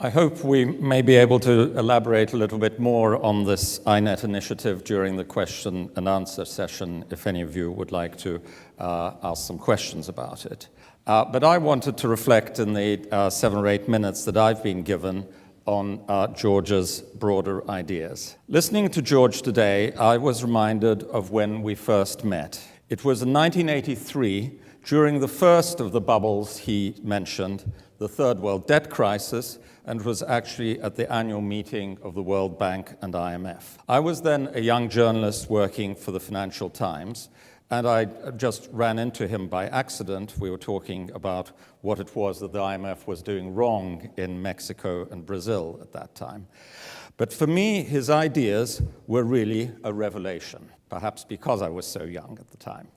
I hope we may be able to elaborate a little bit more on this INET initiative during the question and answer session, if any of you would like to ask some questions about it. But I wanted to reflect in the 7 or 8 minutes that I've been given on George's broader ideas. Listening to George today, I was reminded of when we first met. It was in 1983, during the first of the bubbles he mentioned, the Third World Debt Crisis, and was actually at the annual meeting of the World Bank and IMF. I was then a young journalist working for the Financial Times, and I just ran into him by accident. We were talking about what it was that the IMF was doing wrong in Mexico and Brazil at that time. But for me, his ideas were really a revelation, perhaps because I was so young at the time.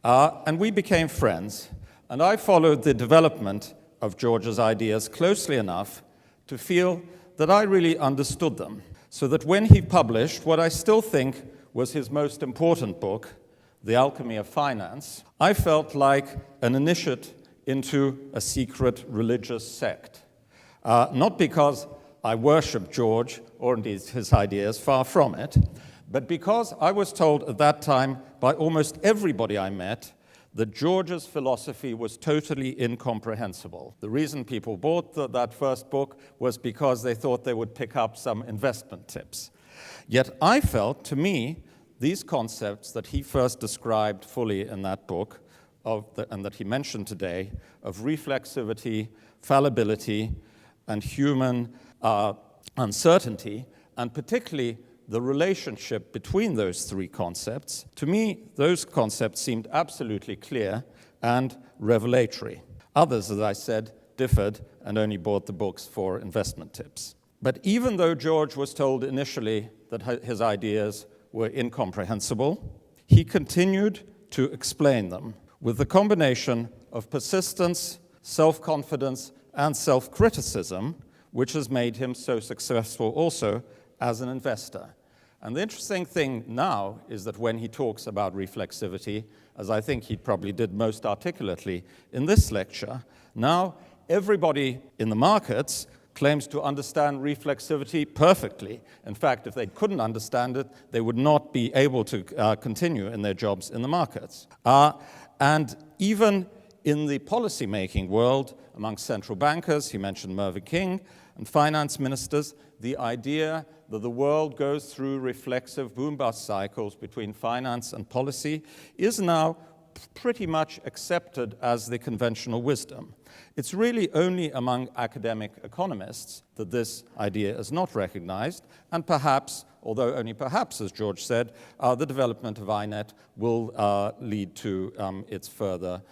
And we became friends, and I followed the development of George's ideas closely enough to feel that I really understood them, so that when he published what I still think was his most important book, The Alchemy of Finance, I felt like an initiate into a secret religious sect. Not because I worship George or indeed his ideas, far from it, but because I was told at that time by almost everybody I met that George's philosophy was totally incomprehensible. The reason people bought that first book was because they thought they would pick up some investment tips. Yet I felt, to me, these concepts that he first described fully in that book, and that he mentioned today, of reflexivity, fallibility, and human uncertainty, and particularly the relationship between those 3 concepts, to me, those concepts seemed absolutely clear and revelatory. Others, as I said, differed and only bought the books for investment tips. But even though George was told initially that his ideas were incomprehensible, he continued to explain them with the combination of persistence, self-confidence, and self-criticism, which has made him so successful also as an investor. And the interesting thing now is that when he talks about reflexivity, as I think he probably did most articulately in this lecture, now everybody in the markets claims to understand reflexivity perfectly. In fact, if they couldn't understand it, they would not be able to continue in their jobs in the markets. And even in the policy-making world, among central bankers, he mentioned Mervyn King, and finance ministers, the idea that the world goes through reflexive boom-bust cycles between finance and policy is now pretty much accepted as the conventional wisdom. It's really only among academic economists that this idea is not recognized, and perhaps, although only perhaps, as George said, the development of INET will lead to its further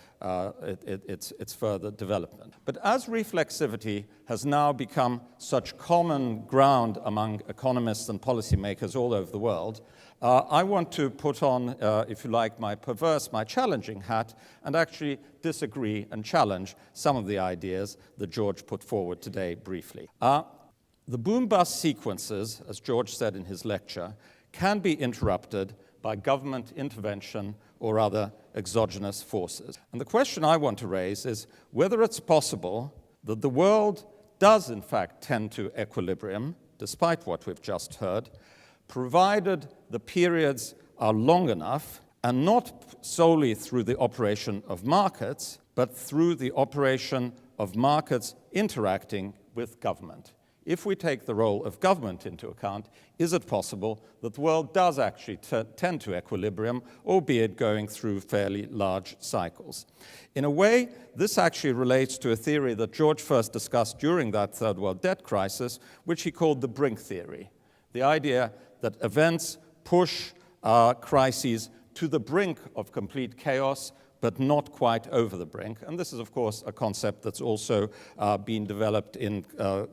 development. But as reflexivity has now become such common ground among economists and policymakers all over the world, I want to put on, if you like, my challenging hat, and actually disagree and challenge some of the ideas that George put forward today briefly. The boom-bust sequences, as George said in his lecture, can be interrupted by government intervention or other exogenous forces. And the question I want to raise is whether it's possible that the world does in fact tend to equilibrium, despite what we've just heard, provided the periods are long enough, and not solely through the operation of markets, but through the operation of markets interacting with government. If we take the role of government into account, is it possible that the world does actually tend to equilibrium, albeit going through fairly large cycles? In a way, this actually relates to a theory that George first discussed during that Third World Debt Crisis, which he called the brink theory. The idea that events push crises to the brink of complete chaos, but not quite over the brink. And this is, of course, a concept that's also been developed in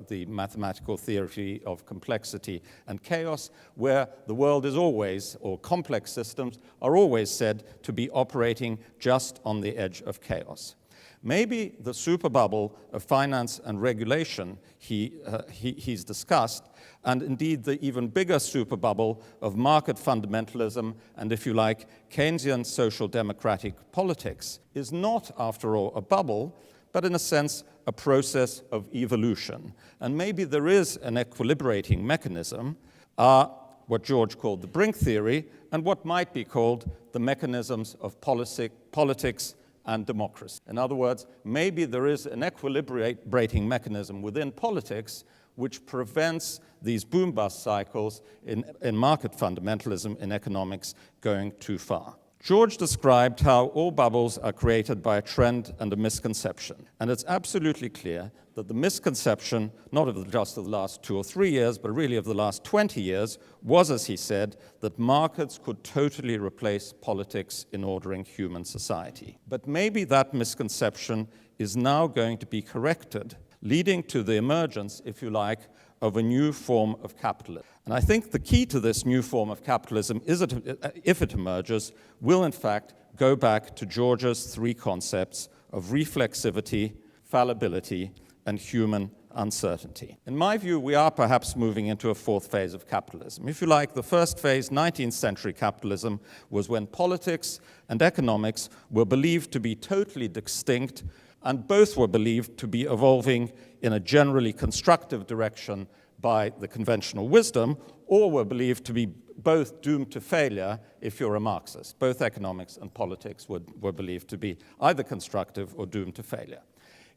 the mathematical theory of complexity and chaos, where the world is always, or complex systems are always said to be operating just on the edge of chaos. Maybe the super bubble of finance and regulation he's discussed, and indeed the even bigger super bubble of market fundamentalism and, if you like, Keynesian social democratic politics, is not, after all, a bubble, but in a sense, a process of evolution. And maybe there is an equilibrating mechanism, what George called the brink theory, and what might be called the mechanisms of politics and democracy. In other words, maybe there is an equilibrating mechanism within politics which prevents these boom-bust cycles in market fundamentalism in economics going too far. George described how all bubbles are created by a trend and a misconception. And it's absolutely clear that the misconception, not of just the last 2 or 3 years, but really of the last 20 years, was, as he said, that markets could totally replace politics in ordering human society. But maybe that misconception is now going to be corrected, leading to the emergence, if you like, of a new form of capitalism. And I think the key to this new form of capitalism, if it emerges, will in fact go back to George's 3 concepts of reflexivity, fallibility, and human uncertainty. In my view, we are perhaps moving into a 4th phase of capitalism. If you like, the first phase, 19th century capitalism, was when politics and economics were believed to be totally distinct, and both were believed to be evolving in a generally constructive direction by the conventional wisdom, or were believed to be both doomed to failure if you're a Marxist. Both economics and politics were believed to be either constructive or doomed to failure.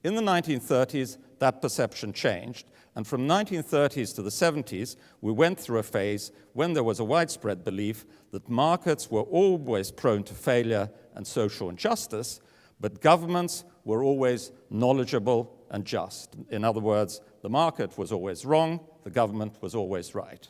In the 1930s, that perception changed, and from 1930s to the 70s, we went through a phase when there was a widespread belief that markets were always prone to failure and social injustice, but governments were always knowledgeable and just. In other words, the market was always wrong, the government was always right.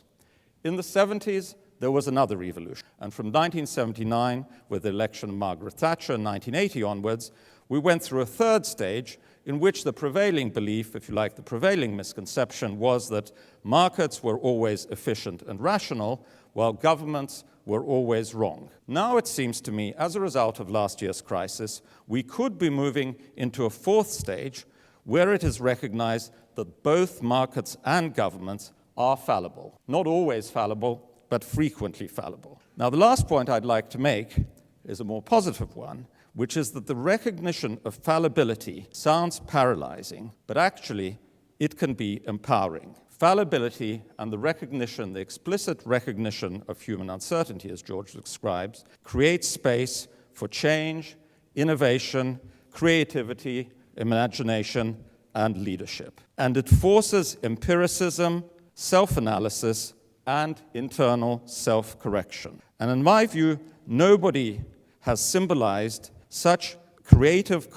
In the 70s, there was another evolution. And from 1979, with the election of Margaret Thatcher, in 1980 onwards, we went through a 3rd stage in which the prevailing belief, if you like, the prevailing misconception was that markets were always efficient and rational, while governments were always wrong. Now it seems to me, as a result of last year's crisis, we could be moving into a 4th stage where it is recognized that both markets and governments are fallible. Not always fallible, but frequently fallible. Now, the last point I'd like to make is a more positive one, which is that the recognition of fallibility sounds paralyzing, but actually it can be empowering. Fallibility and the recognition, the explicit recognition of human uncertainty, as George describes, creates space for change, innovation, creativity, imagination, and leadership. And it forces empiricism, self-analysis, and internal self-correction. And in my view, nobody has symbolized such creative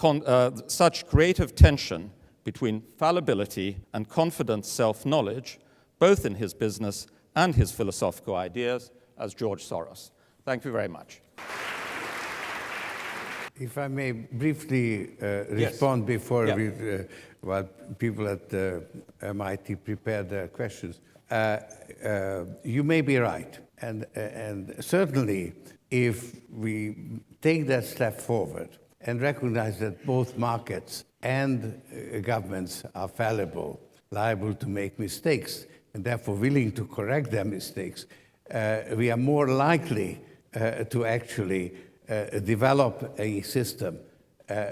tension between fallibility and confident self-knowledge, both in his business and his philosophical ideas, as George Soros. Thank you very much. If I may briefly respond before while people at MIT prepare their questions. You may be right. And certainly, if we take that step forward and recognize that both markets and governments are fallible, liable to make mistakes, and therefore willing to correct their mistakes, we are more likely to actually develop a system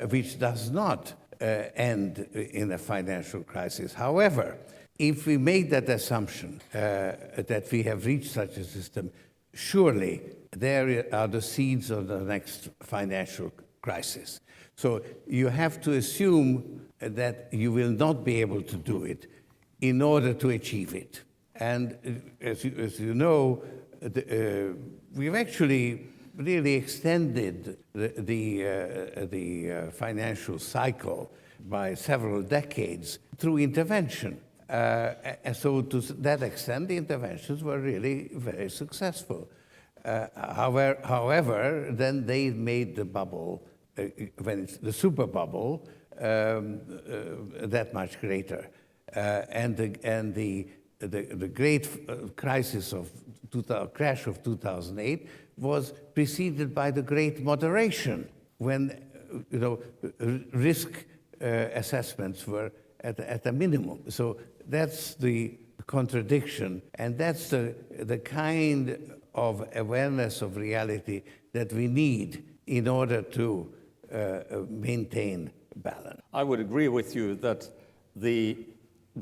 which does not end in a financial crisis. However, if we make that assumption that we have reached such a system, surely there are the seeds of the next financial crisis. So you have to assume that you will not be able to do it in order to achieve it. And as you know, we've actually really extended the financial cycle by several decades through intervention. And so to that extent, the interventions were really very successful. However, then they made the bubble, when it's the super bubble, that much greater. And the great crisis of crash of 2008 was preceded by the great moderation, when risk assessments were at a minimum. So that's the contradiction, and that's the kind of awareness of reality that we need in order to maintain balance. I would agree with you that the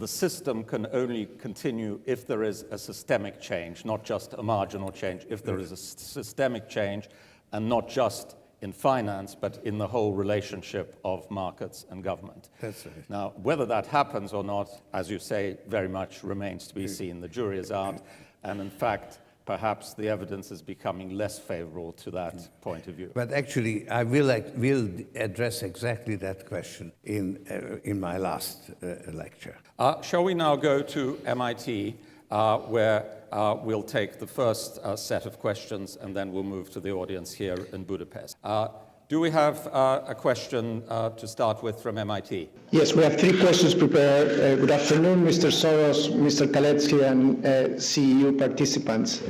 system can only continue if there is a systemic change, not just a marginal change, if there is a systemic change, and not just in finance, but in the whole relationship of markets and government. That's right. Now, whether that happens or not, as you say, very much remains to be seen. The jury is out, and in fact, perhaps the evidence is becoming less favorable to that point of view. But actually, I will address exactly that question in my last lecture. Shall we now go to MIT, where we'll take the first set of questions, and then we'll move to the audience here in Budapest. Do we have a question to start with from MIT? Yes, we have 3 questions prepared. Good afternoon, Mr. Soros, Mr. Kaletsky, and CEU participants.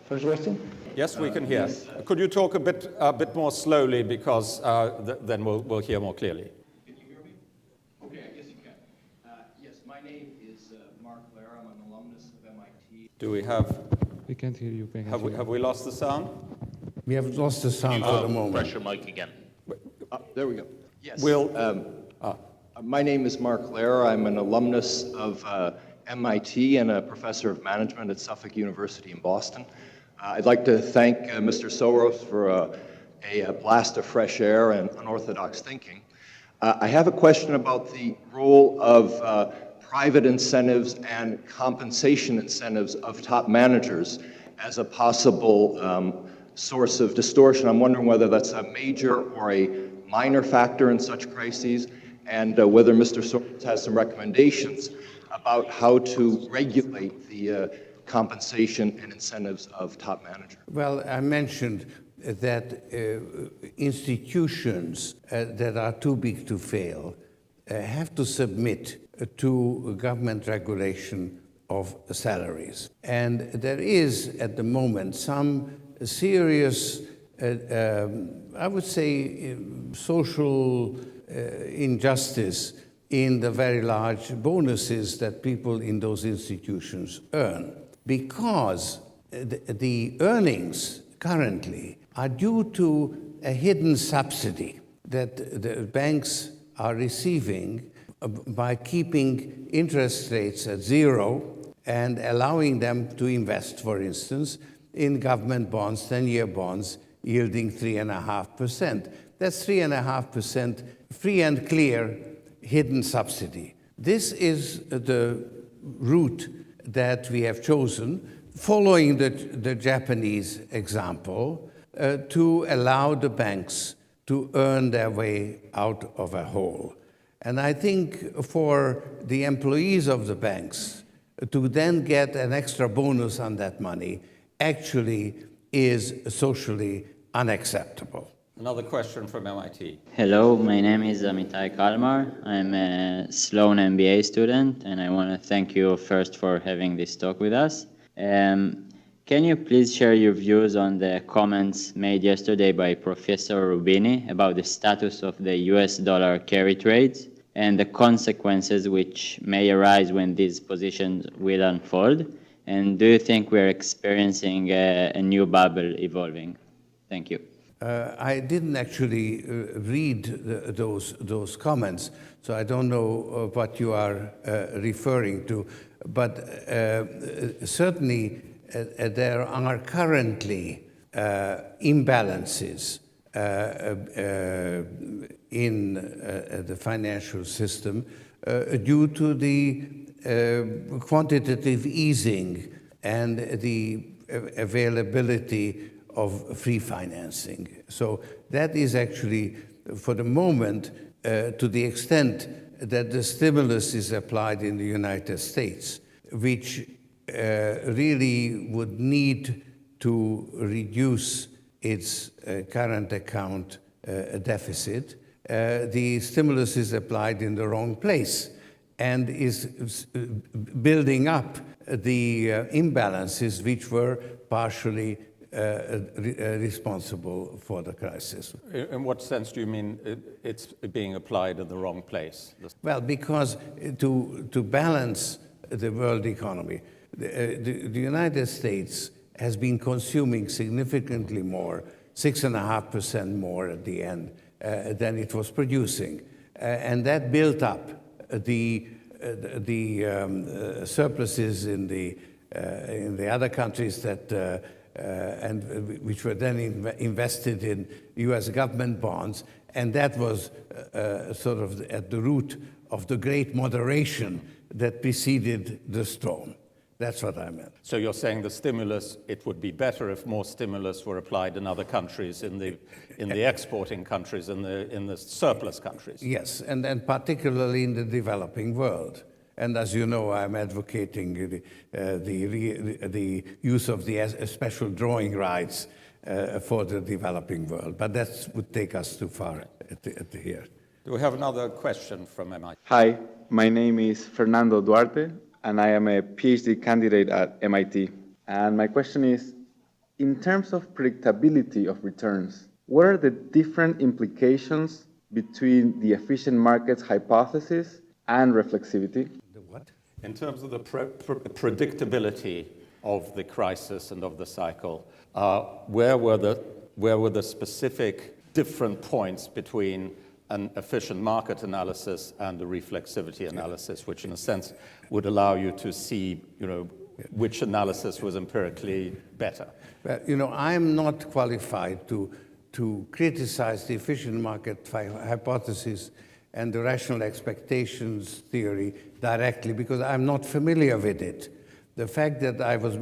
First question? Yes, we can hear. Yes. Could you talk a bit more slowly, because then we'll hear more clearly. Can you hear me? Okay, I guess you can. Yes, my name is Mark Blair. I'm an alumnus of MIT. Do we have? We can't hear you. Have we lost the sound? We have lost the sound for the moment. Pressure mic again. There we go. Yes. We'll. My name is Mark Blair. I'm an alumnus of MIT and a professor of management at Suffolk University in Boston. I'd like to thank Mr. Soros for a blast of fresh air and unorthodox thinking. I have a question about the role of private incentives and compensation incentives of top managers as a possible source of distortion. I'm wondering whether that's a major or a minor factor in such crises, and whether Mr. Soros has some recommendations about how to regulate the compensation and incentives of top managers. Well, I mentioned that institutions that are too big to fail have to submit to government regulation of salaries. And there is, at the moment, some serious, I would say, social injustice in the very large bonuses that people in those institutions earn, because the earnings currently are due to a hidden subsidy that the banks are receiving by keeping interest rates at zero and allowing them to invest, for instance, in government bonds, 10-year bonds, yielding 3.5%. That's 3.5% free and clear hidden subsidy. This is the route that we have chosen, following the Japanese example, to allow the banks to earn their way out of a hole. And I think for the employees of the banks to then get an extra bonus on that money actually is socially unacceptable. Another question from MIT. Hello, my name is Amitai Kalmar. I'm a Sloan MBA student, and I want to thank you first for having this talk with us. Can you please share your views on the comments made yesterday by Professor Rubini about the status of the US dollar carry trades and the consequences which may arise when these positions will unfold? And do you think we're experiencing a new bubble evolving? Thank you. I didn't actually read those comments, so I don't know what you are referring to. But certainly there are currently imbalances in the financial system due to the quantitative easing and the availability of free financing. So that is actually, for the moment, to the extent that the stimulus is applied in the United States, which really would need to reduce its current account deficit. The stimulus is applied in the wrong place and is building up the imbalances which were partially responsible for the crisis. In what sense do you mean it's being applied in the wrong place? Well, because to balance the world economy, the United States has been consuming significantly more, 6.5% more at the end, than it was producing. and that built up the surpluses in the other countries that and which were then invested in U.S. government bonds, and that was sort of at the root of the great moderation that preceded the storm. That's what I meant. So you're saying the stimulus, it would be better if more stimulus were applied in other countries, in the exporting countries, in the surplus countries. Yes, and particularly in the developing world. And as you know, I'm advocating the use of the special drawing rights for the developing world. But that would take us too far here. Do we have another question from MIT? Hi, my name is Fernando Duarte, and I am a PhD candidate at MIT. And my question is, in terms of predictability of returns, what are the different implications between the efficient markets hypothesis and reflexivity? The what? In terms of the predictability of the crisis and of the cycle, where were the specific different points between an efficient market analysis and a reflexivity analysis, which in a sense would allow you to see, which analysis was empirically better? Well, I'm not qualified to criticize the efficient market hypothesis and the rational expectations theory directly, because I'm not familiar with it. The fact that I was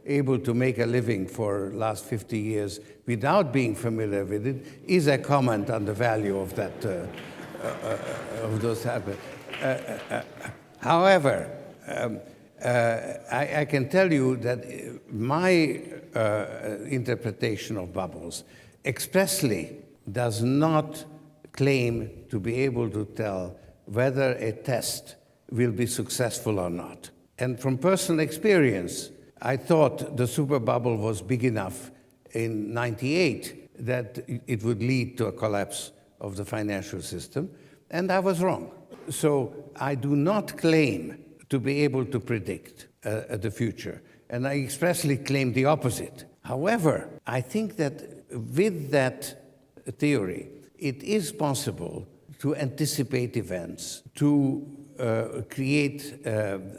able to make a living for the last 50 years without being familiar with it is a comment on the value of that, of those habits. However, I can tell you that my interpretation of bubbles expressly does not claim to be able to tell whether a test will be successful or not. And from personal experience, I thought the super bubble was big enough in '98 that it would lead to a collapse of the financial system, and I was wrong. So I do not claim to be able to predict the future, and I expressly claim the opposite. However, I think that with that theory, it is possible to anticipate events, to create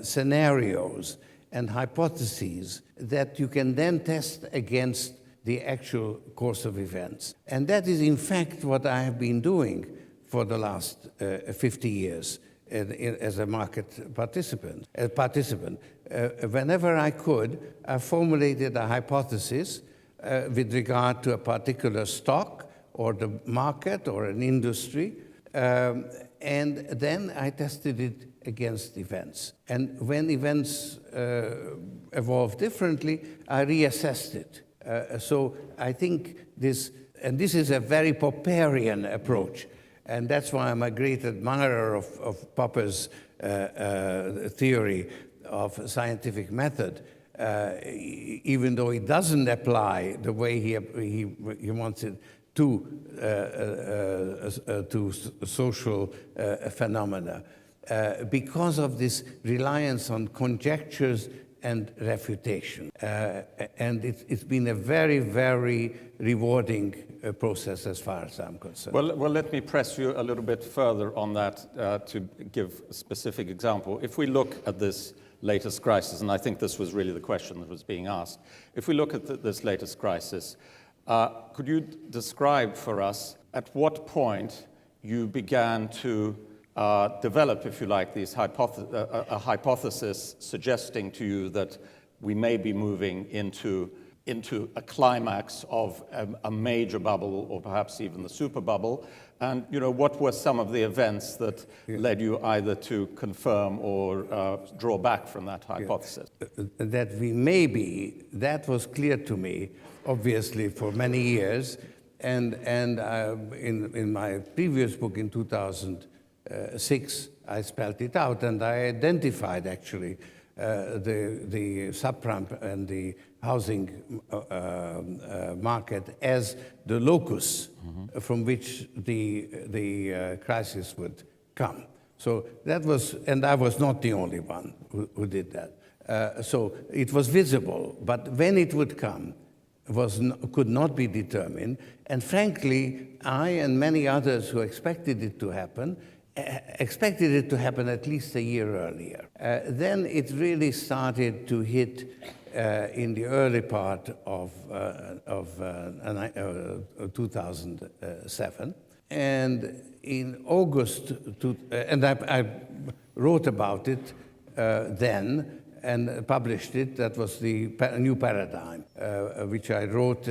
scenarios and hypotheses that you can then test against the actual course of events. And that is, in fact, what I have been doing for the last 50 years as a market participant. Whenever I could, I formulated a hypothesis with regard to a particular stock or the market or an industry, and then I tested it against events. And when events evolved differently, I reassessed it. So I think this is a very Popperian approach, and that's why I'm a great admirer of Popper's theory of scientific method, even though it doesn't apply the way he wants it to social phenomena, because of this reliance on conjectures and refutation. And it's been a very, very rewarding process as far as I'm concerned. Well, let me press you a little bit further on that to give a specific example. If we look at this latest crisis, and I think this was really the question that was being asked, if we look at this latest crisis, could you describe for us at what point you began to develop, if you like, these a hypothesis suggesting to you that we may be moving into a climax of a major bubble, or perhaps even the super bubble? And what were some of the events that led you either to confirm or draw back from that hypothesis? That we may be, that was clear to me, obviously, for many years. And in my previous book in 2006, I spelled it out, and I identified actually the subprime and the housing market as the locus from which the crisis would come. So that was, and I was not the only one who did that. So it was visible, but when it would come, could not be determined. And frankly, I and many others who expected it to happen at least a year earlier. Then it really started to hit in the early part of 2007. And in August, and I wrote about it then and published it. That was the new paradigm, which I wrote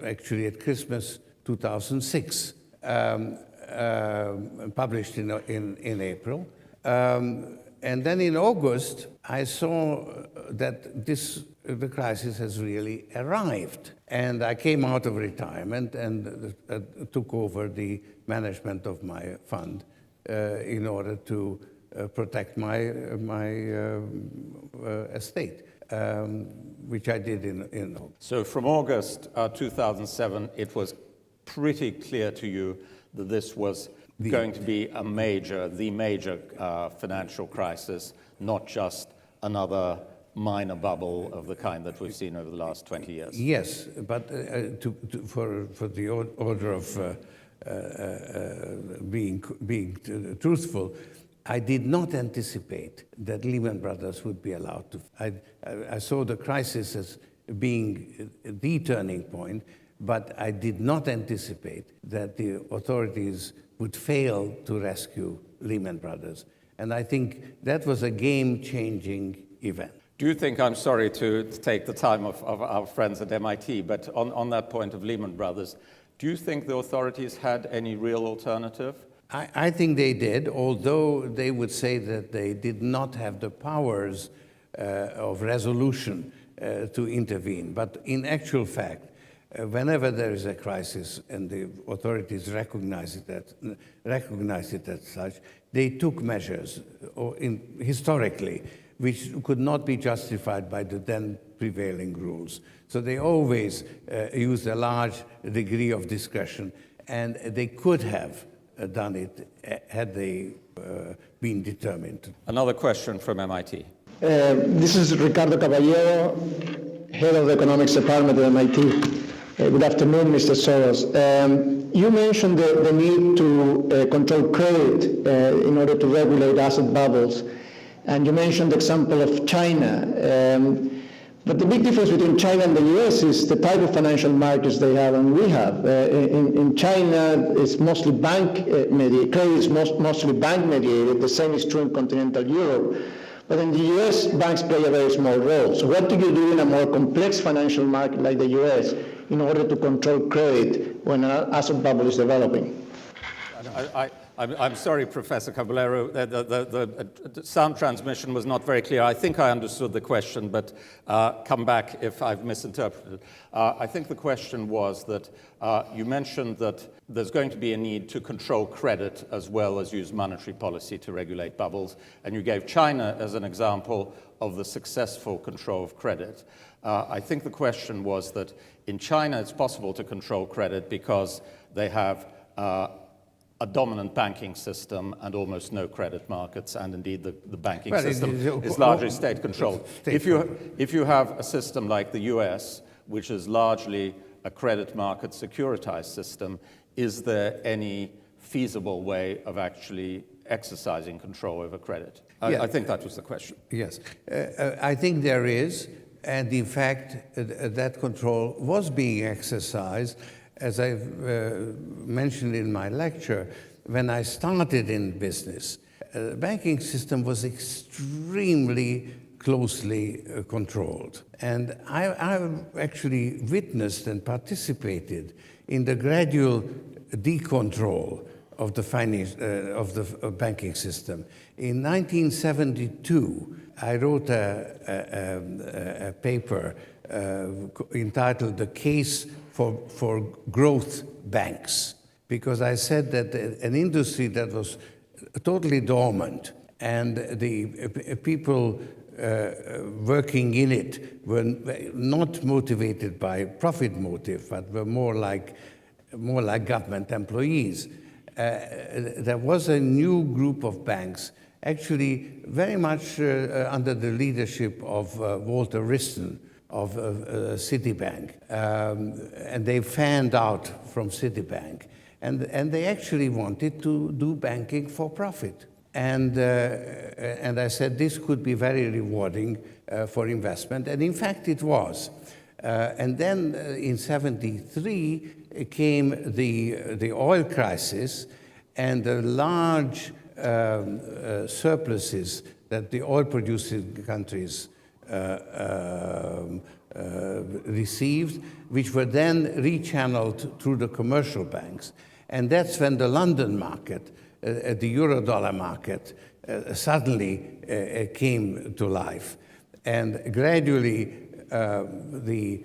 actually at Christmas 2006, published in April. And then in August, I saw that the crisis has really arrived. And I came out of retirement and took over the management of my fund in order to protect my estate, which I did in August. So from August 2007, it was pretty clear to you that this was going to be the major financial crisis, not just another minor bubble of the kind that we've seen over the last 20 years. Yes, but for the order of being truthful, I did not anticipate that Lehman Brothers would be allowed to. I saw the crisis as being the turning point, but I did not anticipate that the authorities would fail to rescue Lehman Brothers. And I think that was a game-changing event. Do you think, I'm sorry to take the time of our friends at MIT, but on that point of Lehman Brothers, do you think the authorities had any real alternative? I think they did, although they would say that they did not have the powers of resolution to intervene. But in actual fact, whenever there is a crisis and the authorities recognize it as such, they took measures historically which could not be justified by the then prevailing rules. So they always used a large degree of discretion, and they could have done it had they been determined. Another question from MIT. This is Ricardo Caballero, head of the economics department at MIT. Good afternoon, Mr. Soros. You mentioned the need to control credit in order to regulate asset bubbles, and you mentioned the example of China. But the big difference between China and the US is the type of financial markets they have and we have. In China, it's mostly bank mediated, credit is mostly bank mediated. The same is true in continental Europe. But in the US, banks play a very small role. So what do you do in a more complex financial market like the US in order to control credit when an asset bubble is developing? I'm sorry, Professor Caballero, the sound transmission was not very clear. I think I understood the question, but come back if I've misinterpreted. I think the question was that you mentioned that there's going to be a need to control credit as well as use monetary policy to regulate bubbles, and you gave China as an example of the successful control of credit. I think the question was that in China it's possible to control credit because they have a dominant banking system and almost no credit markets, and indeed the banking system is largely state-controlled. If you have a system like the US, which is largely a credit market securitized system, is there any feasible way of actually exercising control over credit? Yeah. I think that was the question. Yes, I think there is, and in fact, that control was being exercised. As I've mentioned in my lecture, when I started in business, the banking system was extremely closely controlled. And I actually witnessed and participated in the gradual decontrol of the banking system. In 1972, I wrote a paper entitled "The Case for Growth Banks," because I said that an industry that was totally dormant and the people working in it were not motivated by profit motive, but were more like government employees. There was a new group of banks, actually very much under the leadership of Walter Wriston, Citibank, and they fanned out from Citibank, and they actually wanted to do banking for profit. And I said this could be very rewarding for investment, and in fact it was. And then in '73 came the oil crisis and the large surpluses that the oil-producing countries received, which were then rechanneled through the commercial banks. And that's when the London market, the euro-dollar market, suddenly came to life. And gradually, the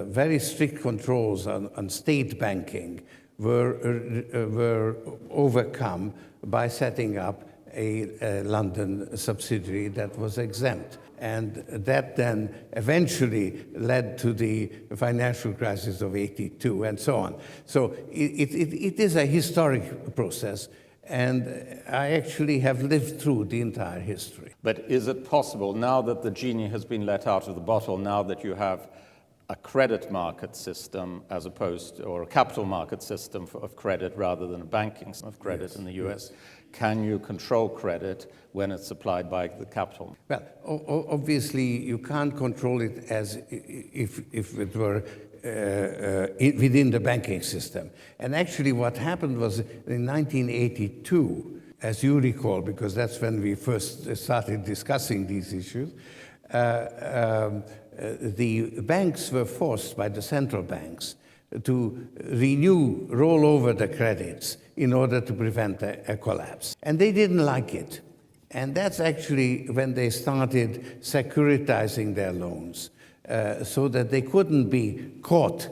very strict controls on state banking were overcome by setting up a London subsidiary that was exempt. And that then eventually led to the financial crisis of '82 and so on. So it is a historic process, and I actually have lived through the entire history. But is it possible, now that the genie has been let out of the bottle, now that you have a credit market system as opposed to, or a capital market system of credit rather than a banking system of credit in the US, can you control credit when it's supplied by the capital? Well, obviously you can't control it as if it were within the banking system. And actually what happened was in 1982, as you recall, because that's when we first started discussing these issues, the banks were forced by the central banks to roll over the credits in order to prevent a collapse. And they didn't like it. And that's actually when they started securitizing their loans so that they couldn't be caught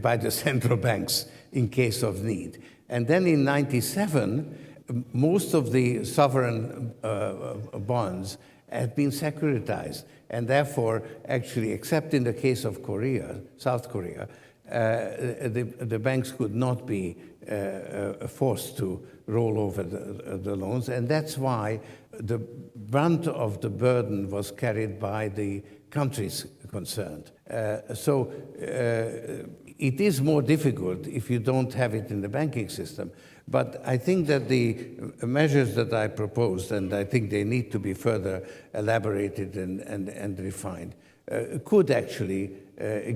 by the central banks in case of need. And then in '97, most of the sovereign bonds had been securitized. And therefore, actually, except in the case of Korea, South Korea, the banks could not be forced to roll over the loans. And that's why the brunt of the burden was carried by the countries concerned. So it is more difficult if you don't have it in the banking system. But I think that the measures that I proposed, and I think they need to be further elaborated and refined, could actually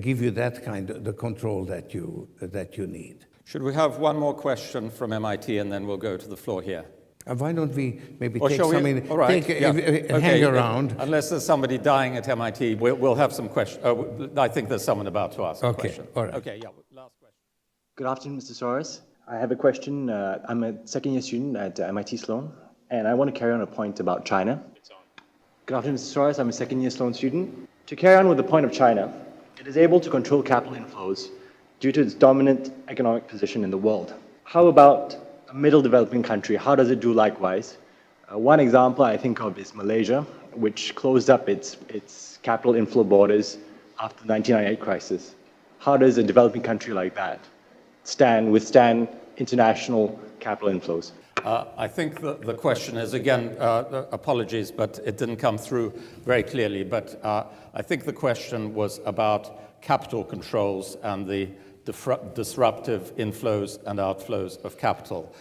give you that kind of the control that you need. Should we have one more question from MIT and then we'll go to the floor here? Why don't we maybe Or take shall we? some All right, yeah. hang around? Unless there's somebody dying at MIT, we'll have some questions. I think there's someone about to ask a question. All right. Okay, yeah, last question. Good afternoon, Mr. Soros. I have a question. I'm a second-year student at MIT Sloan, and I want to carry on a point about China. Good afternoon, Mr. Soros. I'm a second-year Sloan student. To carry on with the point of China, it is able to control capital inflows due to its dominant economic position in the world. How about a middle developing country? How does it do likewise? One example I think of is Malaysia, which closed up its capital inflow borders after the 1998 crisis. How does a developing country like that withstand international capital inflows? I think the question is, again, apologies, but it didn't come through very clearly, but I think the question was about capital controls and the disruptive inflows and outflows of capital.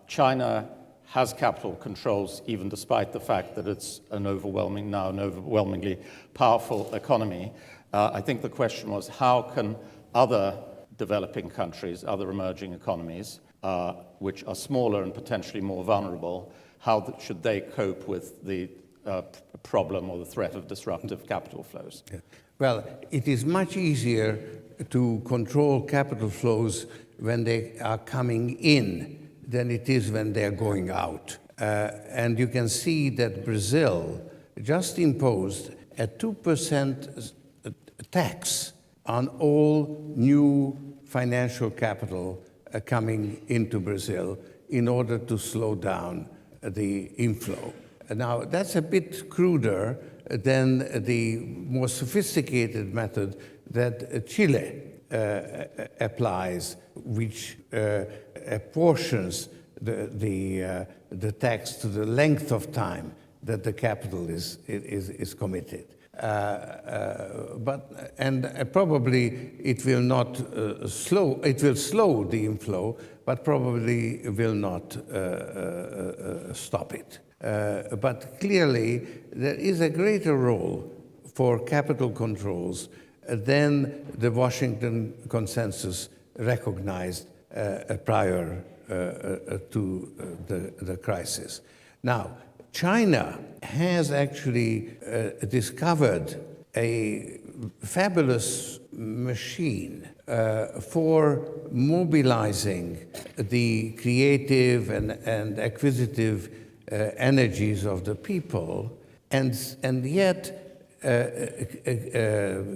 China has capital controls even despite the fact that it's an overwhelmingly powerful economy. I think the question was, how can other developing countries, other emerging economies, which are smaller and potentially more vulnerable, how should they cope with the problem or the threat of disruptive capital flows? Yeah. Well, it is much easier to control capital flows when they are coming in than it is when they're going out. And you can see that Brazil just imposed a 2% tax on all new financial capital coming into Brazil in order to slow down the inflow. Now, that's a bit cruder than the more sophisticated method that Chile applies, which apportions the tax to the length of time that the capital is committed. Probably it will not slow. It will slow the inflow, but probably will not stop it. But clearly, there is a greater role for capital controls than the Washington consensus recognized prior to the crisis. Now, China has actually discovered a fabulous machine for mobilizing the creative and acquisitive energies of the people, and yet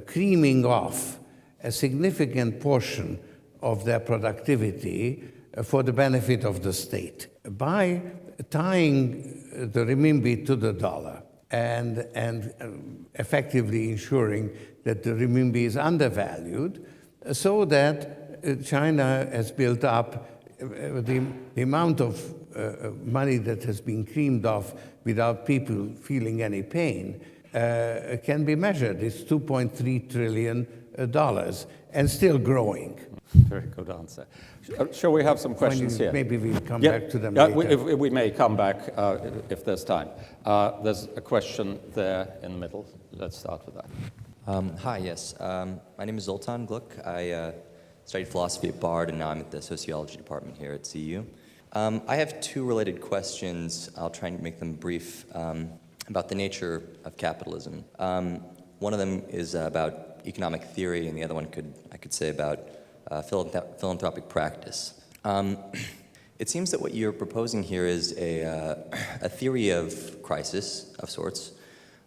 creaming off a significant portion of their productivity for the benefit of the state by tying the renminbi to the dollar and effectively ensuring that the renminbi is undervalued, so that China has built up the amount of money that has been creamed off without people feeling any pain can be measured. It's $2.3 trillion and still growing. Very good answer. Shall we have some questions here? Maybe we'll come back to them later. We may come back if there's time. There's a question there in the middle. Let's start with that. Hi, yes. My name is Zoltan Gluck. I studied philosophy at Bard, and now I'm at the sociology department here at CU. I have two related questions. I'll try and make them brief, about the nature of capitalism. One of them is about economic theory, and the other one I could say about philanthropic practice. It seems that what you're proposing here is a theory of crisis of sorts,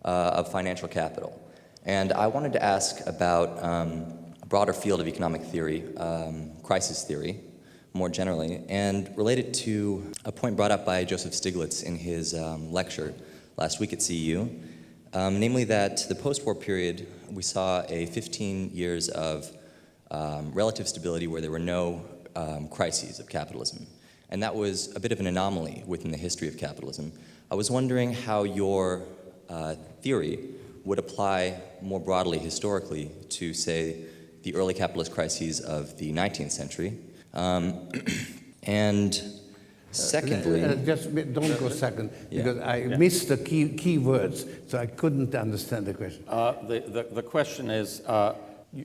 of financial capital. And I wanted to ask about a broader field of economic theory, crisis theory, more generally, and related to a point brought up by Joseph Stiglitz in his lecture last week at CEU, namely that the post-war period, we saw a 15 years of relative stability where there were no crises of capitalism. And that was a bit of an anomaly within the history of capitalism. I was wondering how your theory would apply more broadly historically to, say, the early capitalist crises of the 19th century. And secondly... just don't go second, because I missed the key words, so I couldn't understand the question. The question is,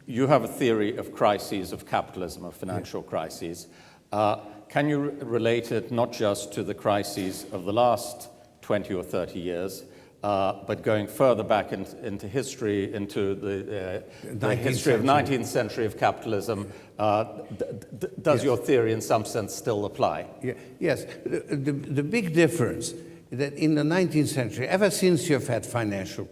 you have a theory of crises of capitalism, of financial crises. Can you relate it not just to the crises of the last 20 or 30 years, but going further back into history, into the history of 19th century of capitalism? Does your theory in some sense still apply? Yes. The big difference is that in the 19th century, ever since you've had financial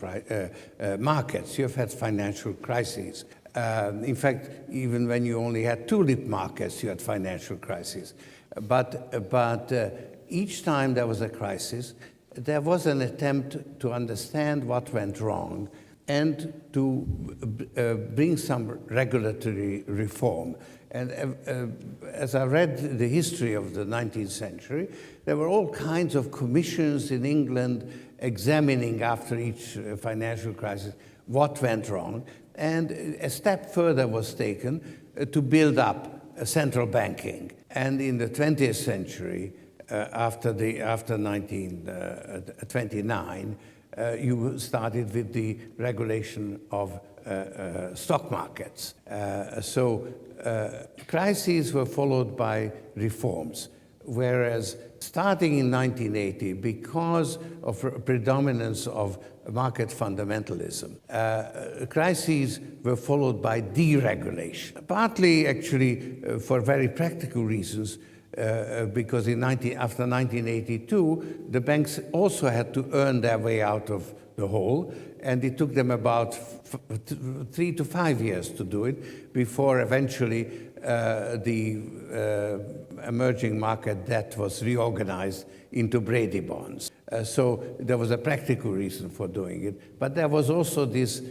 markets, you've had financial crises. In fact, even when you only had tulip markets, you had financial crises. But each time there was a crisis, there was an attempt to understand what went wrong and to bring some regulatory reform. And as I read the history of the 19th century, there were all kinds of commissions in England examining after each financial crisis what went wrong. And a step further was taken to build up central banking. And in the 20th century, after 1929, you started with the regulation of stock markets. So crises were followed by reforms, whereas starting in 1980, because of predominance of market fundamentalism, crises were followed by deregulation, partly actually for very practical reasons, because after 1982, the banks also had to earn their way out of the hole, and it took them about 3 to 5 years to do it before eventually the emerging market debt was reorganized into Brady bonds. So there was a practical reason for doing it, but there was also this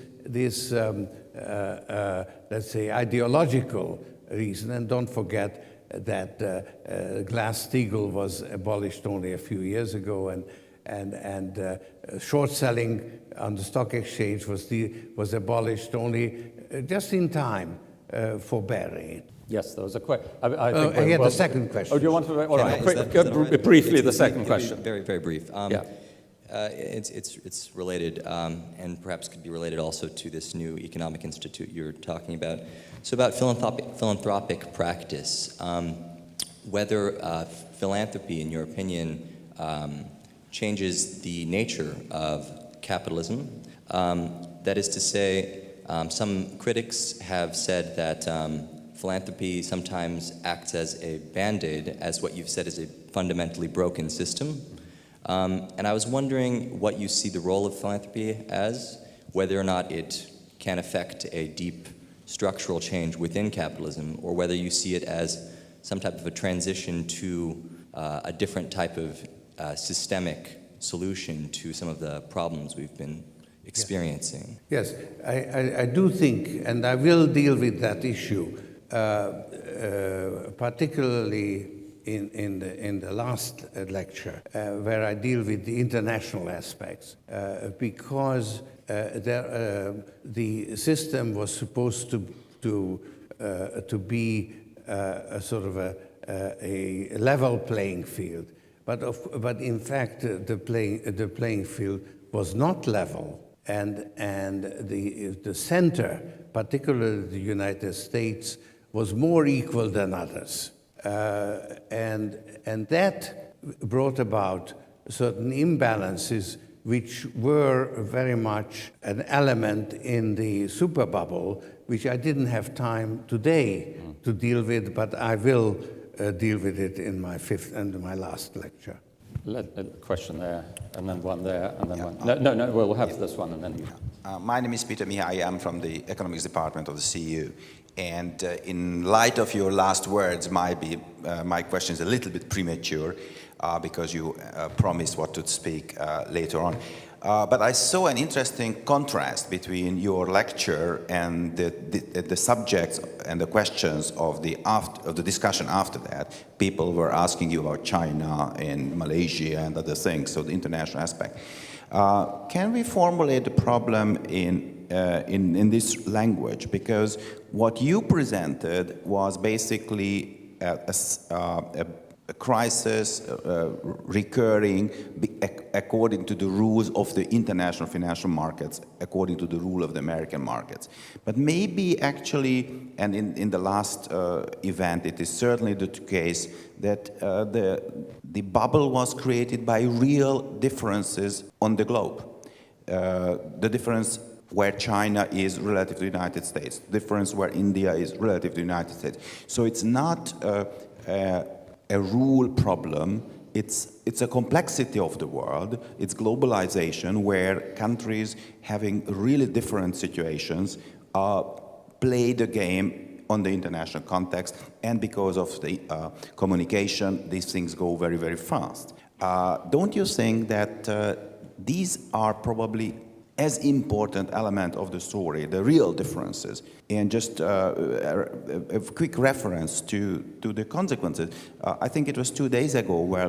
let's say, ideological reason, and don't forget that Glass-Steagall was abolished only a few years ago, and short selling on the stock exchange was abolished only just in time for bearing it. Yes, there was a question. I had the second question. Oh, do you want to? All right, Is that all right? briefly, the It's second be question. Very, very brief. Yeah. It's related, and perhaps could be related also to this new economic institute you're talking about. So about philanthropic practice, whether philanthropy, in your opinion, changes the nature of capitalism. That is to say, some critics have said that philanthropy sometimes acts as a band-aid, as what you've said is a fundamentally broken system. And I was wondering what you see the role of philanthropy as, whether or not it can affect a deep structural change within capitalism, or whether you see it as some type of a transition to a different type of systemic solution to some of the problems we've been experiencing. Yes, I do think, and I will deal with that issue, particularly in the last lecture, where I deal with the international aspects, because the system was supposed to be a sort of a level playing field, but in fact the playing field was not level, and the center, particularly the United States, was more equal than others. And that brought about certain imbalances which were very much an element in the super bubble, which I didn't have time today to deal with, but I will deal with it in my fifth and my last lecture. A question there, and then one there, and then one. No, we'll have this one, and then. My name is Peter Mihai. I am from the economics department of the CEU. And in light of your last words, my question is a little bit premature because you promised what to speak later on. But I saw an interesting contrast between your lecture and the subjects and the questions of the discussion after that. People were asking you about China and Malaysia and other things, so the international aspect. Can we formulate the problem in this language? Because what you presented was basically a crisis recurring according to the rules of the international financial markets, according to the rule of the American markets. But maybe actually, and in the last event, it is certainly the case that the bubble was created by real differences on the globe. The difference where China is relative to the United States, the difference where India is relative to the United States. So it's not a rule problem, it's a complexity of the world, it's globalization where countries having really different situations play the game on the international context, and because of the communication, these things go very, very fast. Don't you think that these are probably as important element of the story, the real differences? And just a quick reference to the consequences. I think it was 2 days ago where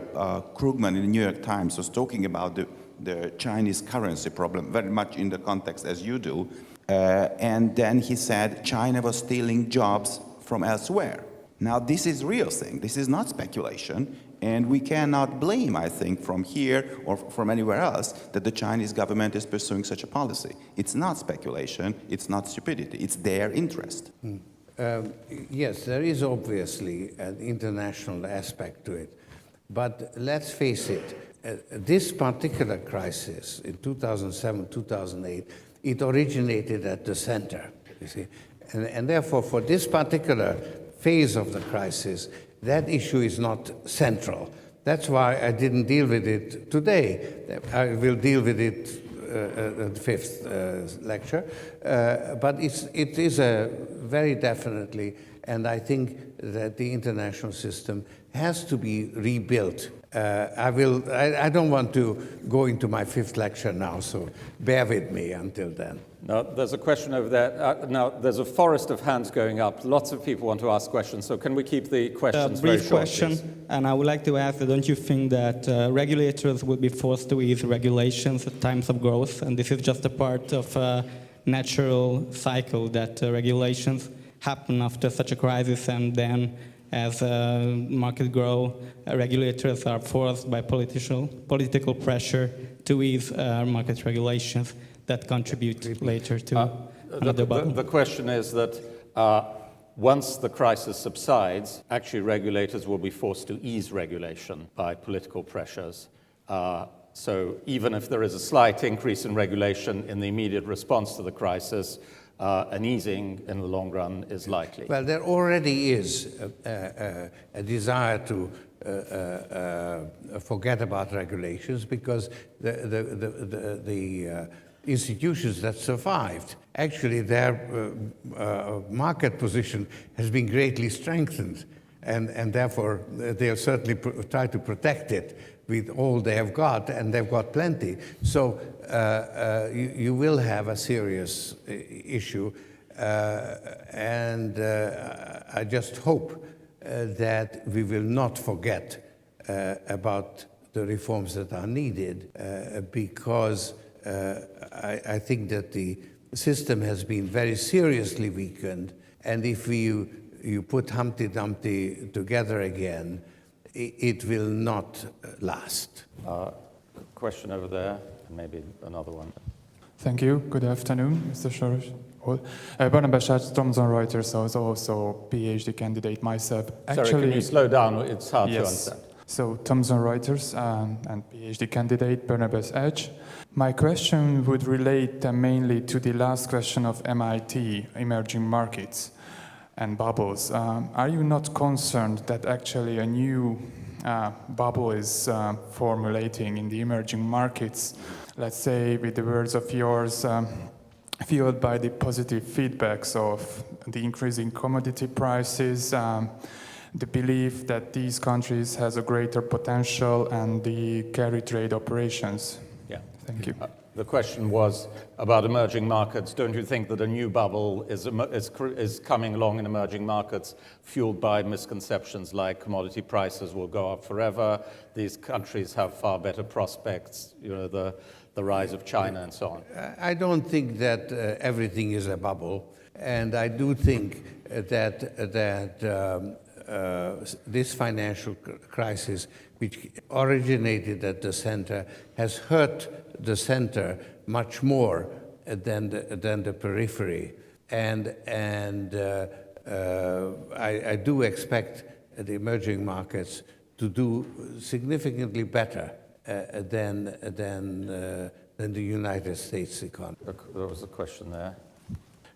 Krugman in the New York Times was talking about the Chinese currency problem, very much in the context as you do. And then he said China was stealing jobs from elsewhere. Now this is real thing, this is not speculation. And we cannot blame, I think, from here or from anywhere else that the Chinese government is pursuing such a policy. It's not speculation, it's not stupidity, it's their interest. Yes, there is obviously an international aspect to it. But let's face it, this particular crisis in 2007, 2008, it originated at the center, you see. And therefore, for this particular phase of the crisis, that issue is not central. That's why I didn't deal with it today. I will deal with it at the fifth lecture. But it is very definitely, and I think that the international system has to be rebuilt I don't want to go into my fifth lecture now, so bear with me until then. Now, there's a question over there. Now, there's a forest of hands going up. Lots of people want to ask questions, so can we keep the questions very short, question, please? and I would like to ask, don't you think that regulators will be forced to ease regulations at times of growth, and this is just a part of a natural cycle that regulations happen after such a crisis, and then as markets grow, regulators are forced by political pressure to ease market regulations that contribute later to another bubble? The question is that once the crisis subsides, actually regulators will be forced to ease regulation by political pressures. So even if there is a slight increase in regulation in the immediate response to the crisis, an easing in the long run is likely. Well, there already is a desire to forget about regulations because the institutions that survived, actually their market position has been greatly strengthened, and therefore they'll certainly try to protect it with all they have got, and they've got plenty. So you will have a serious issue, and I just hope that we will not forget about the reforms that are needed, because I think that the system has been very seriously weakened, and if you put Humpty Dumpty together again, it will not last. Question over there, and maybe another one. Thank you. Good afternoon, Mr. Soros. Barnabas at Thomson Reuters. I was also a PhD candidate myself. Sorry, can you slow down? It's hard to understand. So Thomson Reuters and PhD candidate Barnabas Edge. My question would relate mainly to the last question of MIT, emerging markets and bubbles. Are you not concerned that actually a new bubble is formulating in the emerging markets, let's say with the words of yours, fueled by the positive feedbacks of the increasing commodity prices, the belief that these countries has a greater potential and the carry trade operations? Yeah. Thank you. The question was about emerging markets. Don't you think that a new bubble is coming along in emerging markets, fueled by misconceptions like commodity prices will go up forever, these countries have far better prospects, the rise of China and so on? I don't think that everything is a bubble, and I do think that this financial crisis, which originated at the center, has hurt the center much more than the periphery, and I do expect the emerging markets to do significantly better than the United States economy. There was a question there.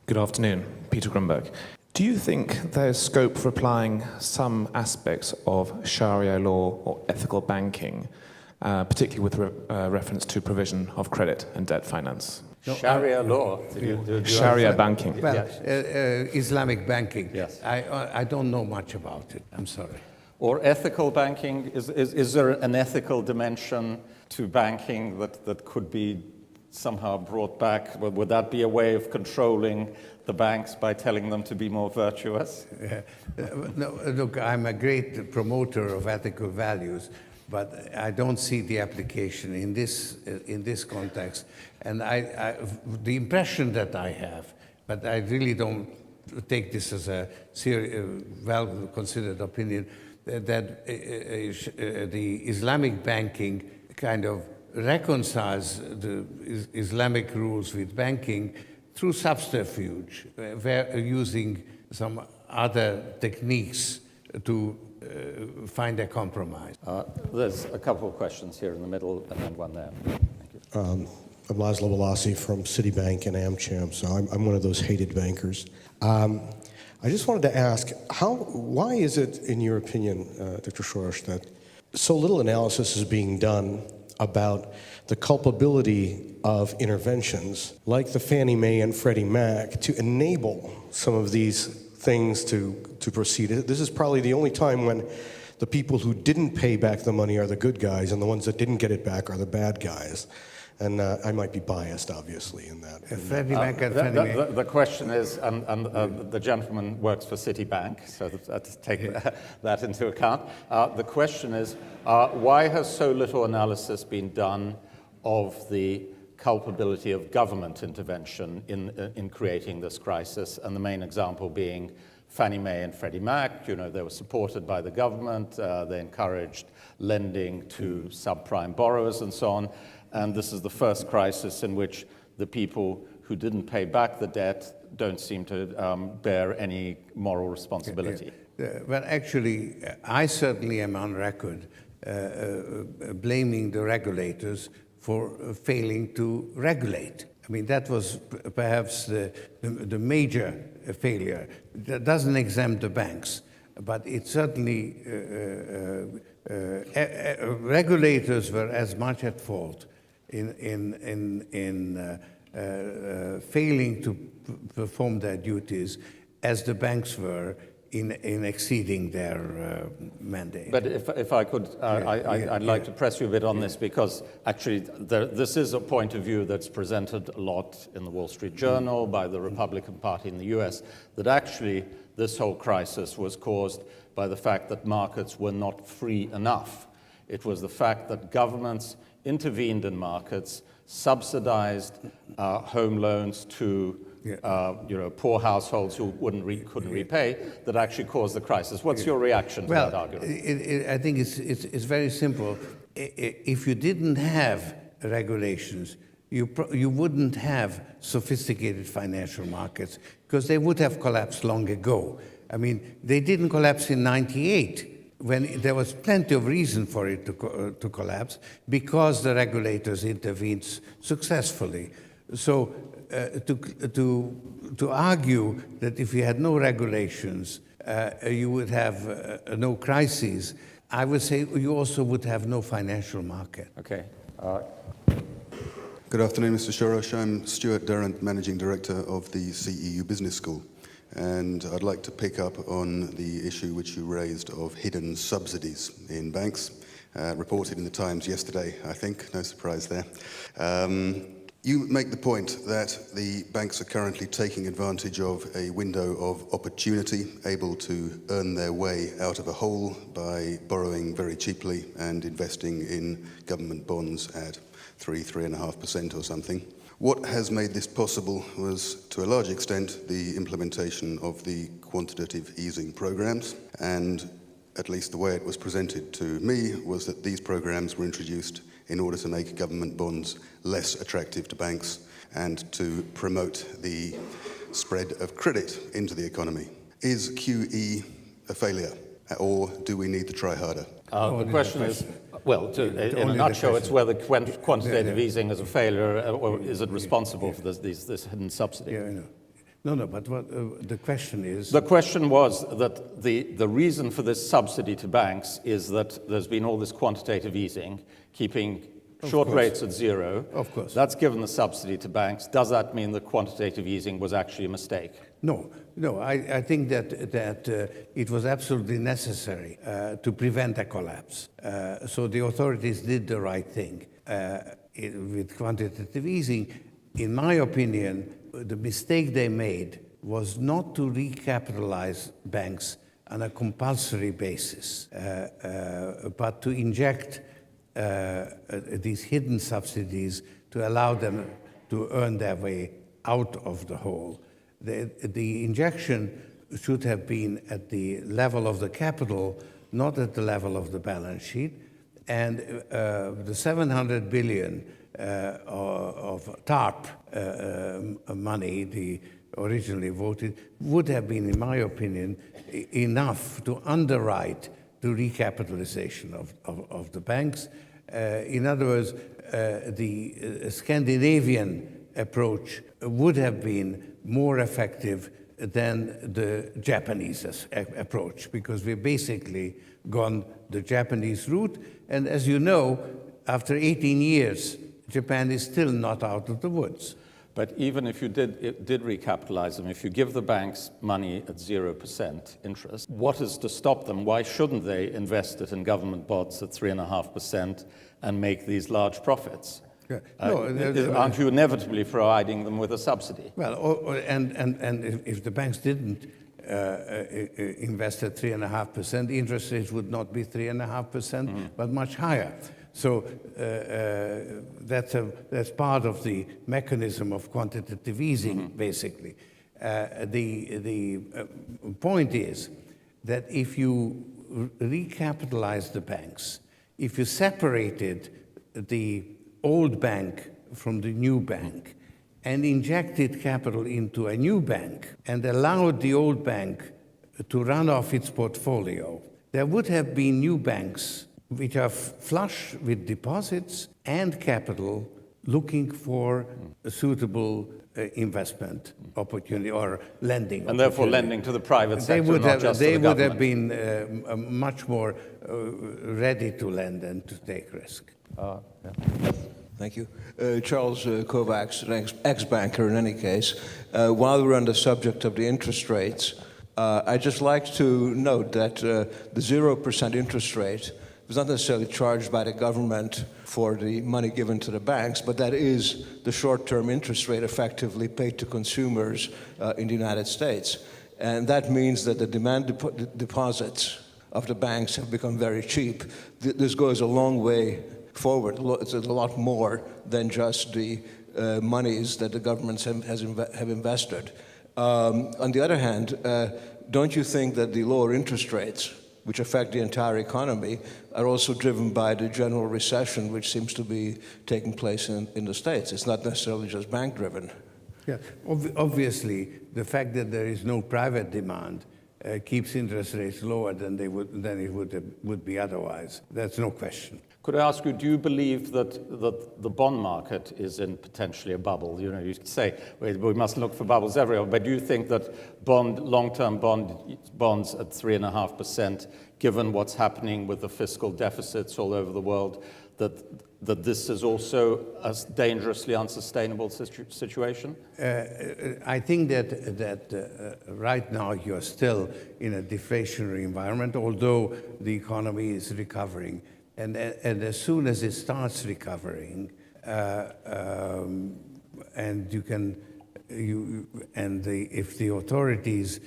Good afternoon, Peter Grunberg. Do you think there's scope for applying some aspects of Sharia law or ethical banking, particularly with reference to provision of credit and debt finance? No, Sharia law. Sharia banking. Well, Yes. Islamic banking. Yes. I don't know much about it. I'm sorry. Or ethical banking? Is there an ethical dimension to banking that could be somehow brought back? Would that be a way of controlling the banks by telling them to be more virtuous? No, look, I'm a great promoter of ethical values, but I don't see the application in this context. And the impression that I have, but I really don't take this as a well-considered opinion, that the Islamic banking kind of reconciles the Islamic rules with banking through subterfuge, using some other techniques to find a compromise. There's a couple of questions here in the middle and then one there. Thank you. I'm Laszlo Balassi from Citibank and AmCham, so I'm one of those hated bankers. I just wanted to ask, why is it, in your opinion, Dr. Soros, that so little analysis is being done about the culpability of interventions like the Fannie Mae and Freddie Mac to enable some of these things to proceed? This is probably the only time when the people who didn't pay back the money are the good guys, and the ones that didn't get it back are the bad guys. And I might be biased, obviously, in that. The question is, and the gentleman works for Citibank, so let's take that into account. The question is, why has so little analysis been done of the culpability of government intervention in creating this crisis, and the main example being Fannie Mae and Freddie Mac? You know, they were supported by the government, they encouraged lending to subprime borrowers and so on. And this is the first crisis in which the people who didn't pay back the debt don't seem to bear any moral responsibility. Well, actually, I certainly am on record blaming the regulators for failing to regulate. I mean, that was perhaps the major failure. That doesn't exempt the banks, but it certainly, regulators were as much at fault in failing to perform their duties as the banks were in exceeding their mandate. But if I could, I'd like to press you a bit on this, because actually this is a point of view that's presented a lot in the Wall Street Journal by the Republican Party in the US, that actually this whole crisis was caused by the fact that markets were not free enough. It was the fact that governments intervened in markets, subsidized home loans to poor households who couldn't repay, that actually caused the crisis. What's your reaction to that argument? I think it's very simple. If you didn't have regulations, you wouldn't have sophisticated financial markets, because they would have collapsed long ago. I mean, they didn't collapse in '98. When there was plenty of reason for it to collapse, because the regulators intervened successfully. So to argue that if you had no regulations, you would have no crises, I would say you also would have no financial market. Okay. Good afternoon, Mr. Soros. I'm Stuart Durrant, Managing Director of the CEU Business School. And I'd like to pick up on the issue which you raised of hidden subsidies in banks, reported in the Times yesterday, I think, no surprise there. You make the point that the banks are currently taking advantage of a window of opportunity, able to earn their way out of a hole by borrowing very cheaply and investing in government bonds at 3.5% or something. What has made this possible was, to a large extent, the implementation of the quantitative easing programs, and at least the way it was presented to me was that these programs were introduced in order to make government bonds less attractive to banks and to promote the spread of credit into the economy. Is QE a failure, or do we need to try harder? The question is, well, in a nutshell, it's whether quantitative easing is a failure, or is it responsible for this hidden subsidy? Yeah, I know. No, but what the question is... The question was that the reason for this subsidy to banks is that there's been all this quantitative easing, keeping short rates at zero. Of course. That's given the subsidy to banks. Does that mean that quantitative easing was actually a mistake? No. I think that it was absolutely necessary to prevent a collapse. So the authorities did the right thing. With quantitative easing, in my opinion, the mistake they made was not to recapitalize banks on a compulsory basis, but to inject these hidden subsidies to allow them to earn their way out of the hole. The injection should have been at the level of the capital, not at the level of the balance sheet. And the 700 billion of TARP money, the originally voted, would have been, in my opinion, enough to underwrite the recapitalization of the banks. In other words, the Scandinavian approach would have been more effective than the Japanese approach, because we've basically gone the Japanese route. And as you know, after 18 years, Japan is still not out of the woods. But even if you did recapitalize them, if you give the banks money at 0% interest, what is to stop them? Why shouldn't they invest it in government bonds at 3.5% and make these large profits? Yeah. Aren't you inevitably providing them with a subsidy? Well, and if the banks didn't invest at 3.5%, interest rates would not be 3.5%, but much higher. So that's part of the mechanism of quantitative easing, basically. The point is that if you recapitalize the banks, if you separated the old bank from the new bank and injected capital into a new bank and allowed the old bank to run off its portfolio, there would have been new banks which are flush with deposits and capital looking for a suitable investment opportunity or lending and therefore lending to the private sector, they would have been much more ready to lend and to take risk. Thank you. Charles Kovacs, an ex-banker in any case. While we're on the subject of the interest rates, I'd just like to note that the 0% interest rate was not necessarily charged by the government for the money given to the banks, but that is the short-term interest rate effectively paid to consumers in the United States. And that means that the demand deposits of the banks have become very cheap. This goes a long way forward. It's a lot more than just the monies that the governments have invested. On the other hand, don't you think that the lower interest rates, which affect the entire economy, are also driven by the general recession which seems to be taking place in the States? It's not necessarily just bank-driven. Yeah, obviously, the fact that there is no private demand keeps interest rates lower than it would be otherwise. That's no question. Could I ask you, do you believe that the bond market is in potentially a bubble? You know, you say we must look for bubbles everywhere, but do you think that long-term bonds at 3.5%, given what's happening with the fiscal deficits all over the world, that this is also a dangerously unsustainable situation? I think that right now you're still in a deflationary environment, although the economy is recovering. And as soon as it starts recovering, if the authorities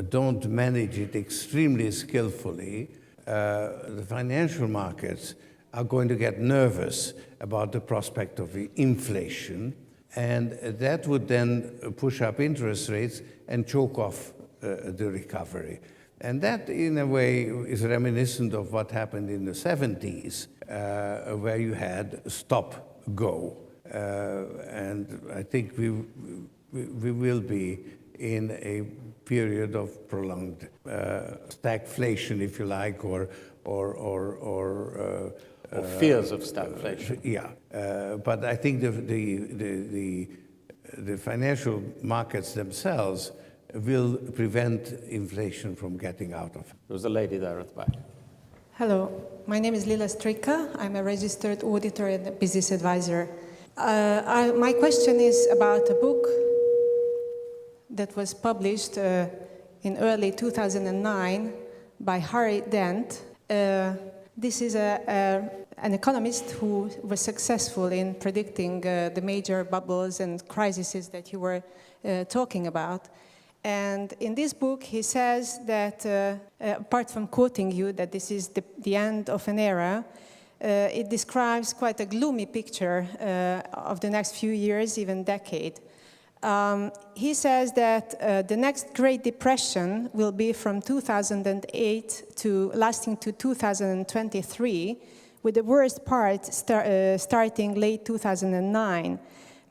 don't manage it extremely skillfully, the financial markets are going to get nervous about the prospect of inflation, and that would then push up interest rates and choke off the recovery. And that, in a way, is reminiscent of what happened in the 70s, where you had stop-go. And I think we will be in a period of prolonged stagflation, if you like, or fears of stagflation. Yeah, but I think the financial markets themselves will prevent inflation from getting out of it. There was a lady there at the back. Hello, my name is Lila Strika. I'm a registered auditor and a business advisor. My question is about a book that was published in early 2009 by Harry Dent. This is an economist who was successful in predicting the major bubbles and crises that you were talking about. And in this book, he says that, apart from quoting you, that this is the end of an era, it describes quite a gloomy picture of the next few years, even decade. He says that the next Great Depression will be from 2008 to lasting to 2023, with the worst part starting late 2009.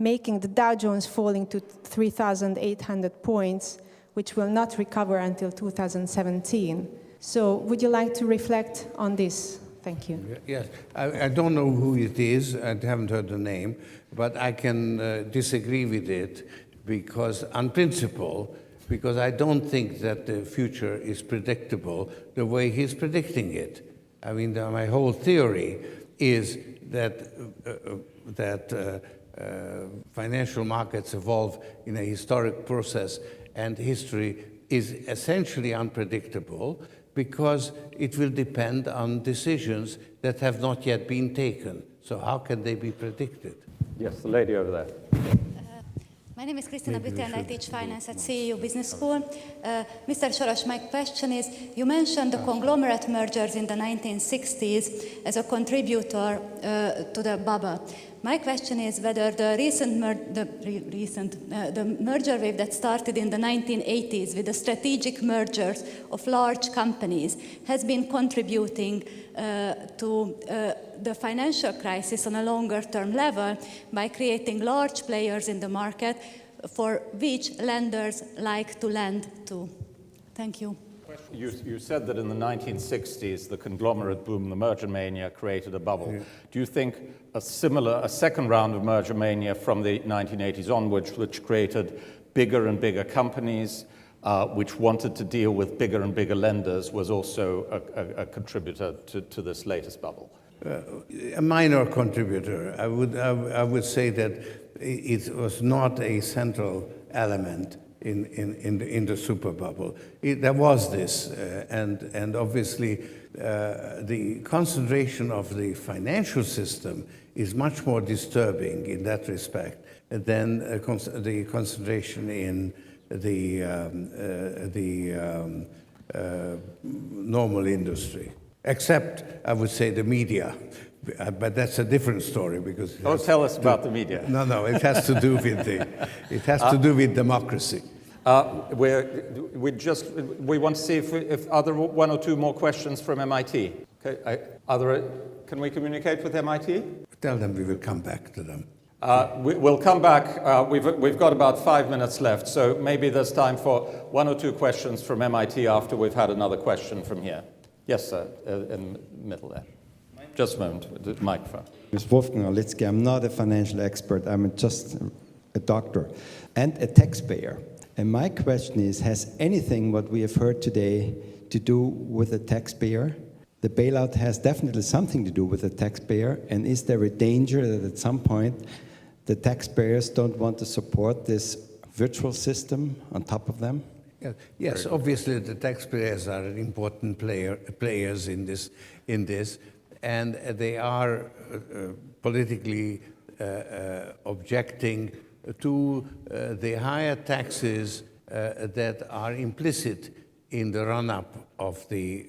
Making the Dow Jones falling to 3,800 points, which will not recover until 2017. So would you like to reflect on this? Thank you. Yes, I don't know who it is, I haven't heard the name, but I can disagree with it because, on principle, because I don't think that the future is predictable the way he's predicting it. I mean, my whole theory is that financial markets evolve in a historic process, and history is essentially unpredictable because it will depend on decisions that have not yet been taken. So how can they be predicted? Yes, the lady over there. My name is Christina Bitti and I teach finance at CEU Business School. Mr. Soros, my question is, you mentioned the conglomerate mergers in the 1960s as a contributor to the bubble. My question is whether the merger wave that started in the 1980s with the strategic mergers of large companies has been contributing to the financial crisis on a longer term level by creating large players in the market for which lenders like to lend to. Thank you. You said that in the 1960s, the conglomerate boom, the merger mania, created a bubble. Yeah. Do you think a second round of merger mania from the 1980s onwards, which created bigger and bigger companies, which wanted to deal with bigger and bigger lenders, was also a contributor to this latest bubble? A minor contributor. I would say that it was not a central element in the super bubble. There was this, and obviously the concentration of the financial system is much more disturbing in that respect than the concentration in the normal industry. Except, I would say, the media. But that's a different story because. Oh, tell us about the media. No, it has to do with democracy. We want to see if other one or two more questions from MIT. Okay, can we communicate with MIT? Tell them we will come back to them. We'll come back. We've got about 5 minutes left, so maybe there's time for one or two questions from MIT after we've had another question from here. Yes, sir, in the middle there. Just a moment, the microphone. Ms. Wolfgang Olitzky, I'm not a financial expert, I'm just a doctor and a taxpayer. And my question is, has anything what we have heard today to do with the taxpayer? The bailout has definitely something to do with the taxpayer, and is there a danger that at some point the taxpayers don't want to support this virtual system on top of them? Yes, obviously the taxpayers are important players in this, and they are politically objecting to the higher taxes that are implicit in the run-up of the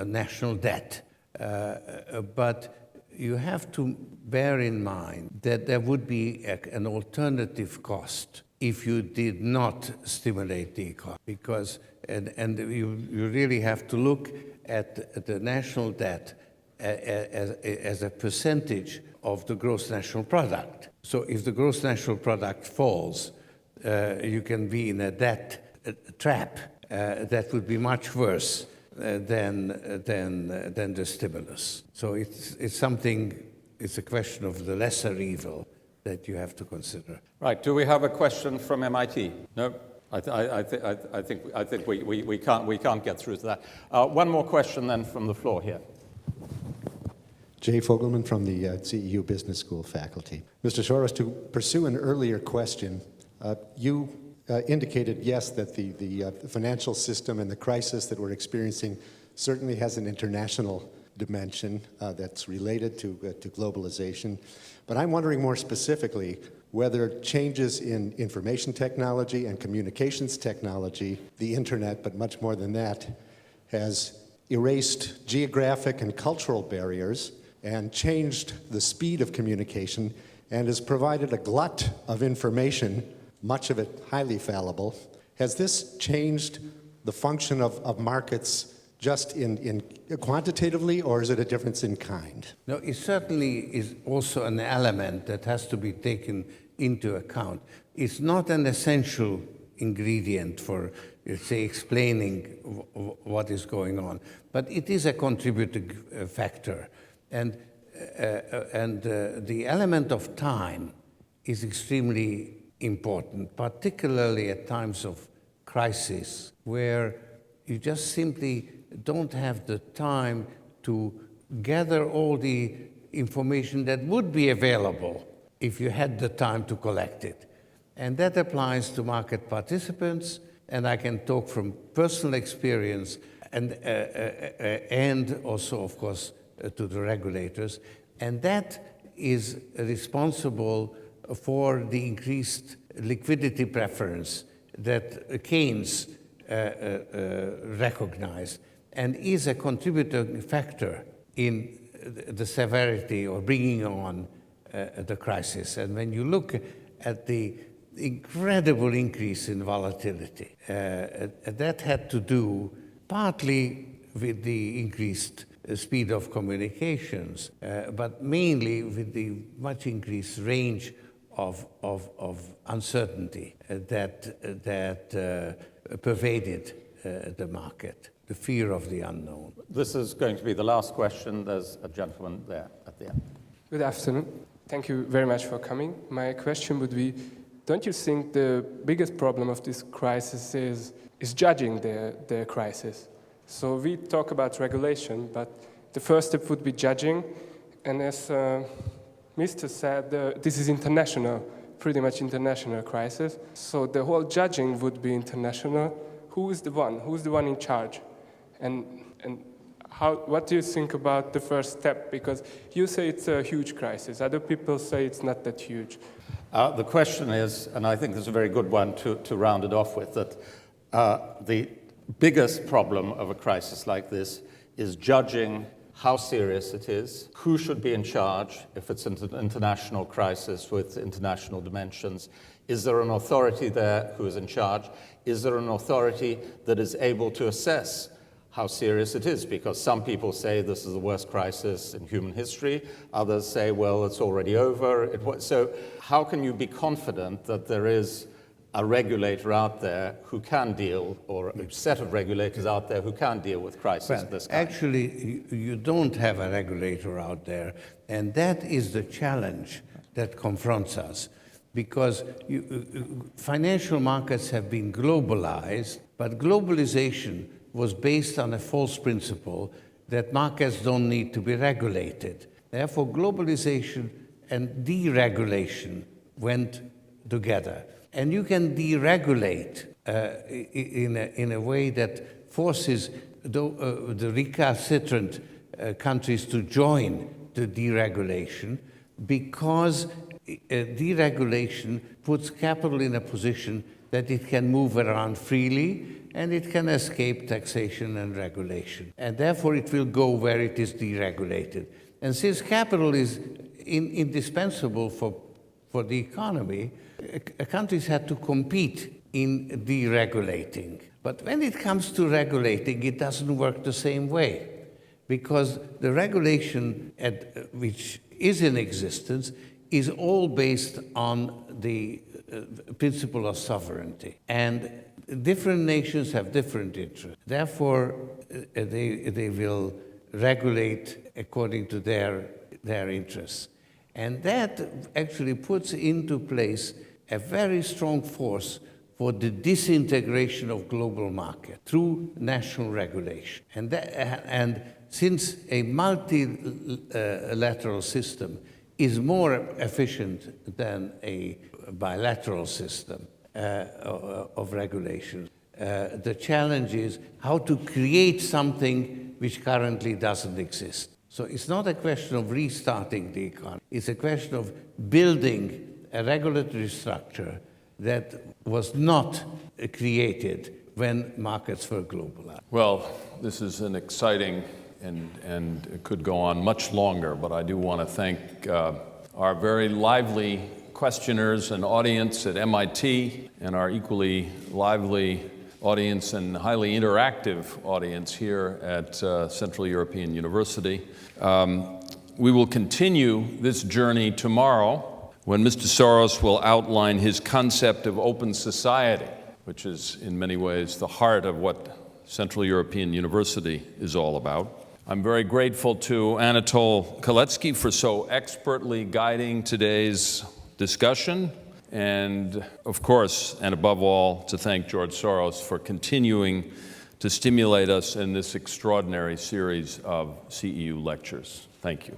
national debt. But you have to bear in mind that there would be an alternative cost if you did not stimulate the economy, because and you really have to look at the national debt as a percentage of the gross national product. So if the gross national product falls, you can be in a debt trap that would be much worse than the stimulus. So it's a question of the lesser evil that you have to consider. Right. Do we have a question from MIT? No. I think we can't get through to that. One more question then from the floor here. Jay Fogelman from the CEU Business School faculty. Mr. Soros, to pursue an earlier question, you indicated, yes, that the financial system and the crisis that we're experiencing certainly has an international dimension that's related to globalization. But I'm wondering more specifically whether changes in information technology and communications technology, the internet, but much more than that, has erased geographic and cultural barriers and changed the speed of communication and has provided a glut of information, much of it highly fallible. Has this changed the function of markets just in quantitatively, or is it a difference in kind? No, it certainly is also an element that has to be taken into account. It's not an essential ingredient for, say, explaining what is going on, but it is a contributing factor. And the element of time is extremely important, particularly at times of crisis, where you just simply don't have the time to gather all the information that would be available if you had the time to collect it. And that applies to market participants, and I can talk from personal experience and also, of course, to the regulators. And that is responsible for the increased liquidity preference that Keynes recognized and is a contributing factor in the severity or bringing on the crisis. And when you look at the incredible increase in volatility, that had to do partly with the increased speed of communications, but mainly with the much increased range of uncertainty that pervaded the market, the fear of the unknown. This is going to be the last question. There's a gentleman there at the end. Good afternoon. Thank you very much for coming. My question would be, don't you think the biggest problem of this crisis is judging the crisis? So we talk about regulation, but the first step would be judging. And as Mr. said, this is international, pretty much international crisis. So the whole judging would be international. Who is the one? Who's the one in charge? And what do you think about the first step? Because you say it's a huge crisis. Other people say it's not that huge. The question is, and I think it's a very good one to round it off with, that the biggest problem of a crisis like this is judging how serious it is, who should be in charge if it's an international crisis with international dimensions. Is there an authority there who is in charge? Is there an authority that is able to assess how serious it is? Because some people say this is the worst crisis in human history. Others say, well, it's already over. So how can you be confident that there is a regulator out there who can deal, or a set of regulators out there who can deal with crises of this kind? Actually, you don't have a regulator out there, and that is the challenge that confronts us. Because financial markets have been globalized, but globalization was based on a false principle that markets don't need to be regulated. Therefore, globalization and deregulation went together. And you can deregulate in a way that forces the recalcitrant countries to join the deregulation, because deregulation puts capital in a position that it can move around freely and it can escape taxation and regulation. And therefore it will go where it is deregulated. And since capital is indispensable for the economy, countries had to compete in deregulating. But when it comes to regulating, it doesn't work the same way, because the regulation which is in existence is all based on the principle of sovereignty. And different nations have different interests. Therefore, they will regulate according to their interests. And that actually puts into place a very strong force for the disintegration of global market through national regulation. And since a multilateral system is more efficient than a bilateral system of regulation, the challenge is how to create something which currently doesn't exist. So it's not a question of restarting the economy. It's a question of building a regulatory structure that was not created when markets were globalized. Well, this is an exciting and it could go on much longer, but I do want to thank our very lively questioners and audience at MIT, and our equally lively audience and highly interactive audience here at Central European University. We will continue this journey tomorrow when Mr. Soros will outline his concept of open society, which is in many ways the heart of what Central European University is all about. I'm very grateful to Anatol Kaletsky for so expertly guiding today's discussion, and of course, and above all, to thank George Soros for continuing to stimulate us in this extraordinary series of CEU lectures. Thank you.